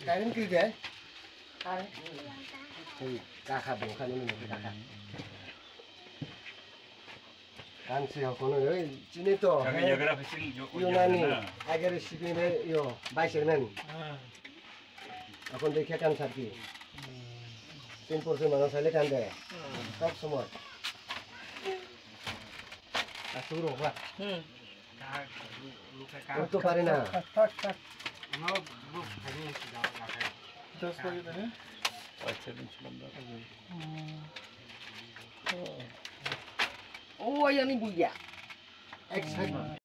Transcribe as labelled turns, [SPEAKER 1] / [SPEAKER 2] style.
[SPEAKER 1] Kain ki deh. Kain. Kakak bukan ini kakak. Kan siapa kono yo sini to. Yunani agar sini yo baisirmen. এখন দেখে কান ছাড়কি 3% মানুষ হলে কান দেয় সব সময় শুরু হওয়া তো পারে না ও আমি বুঝিয়া এক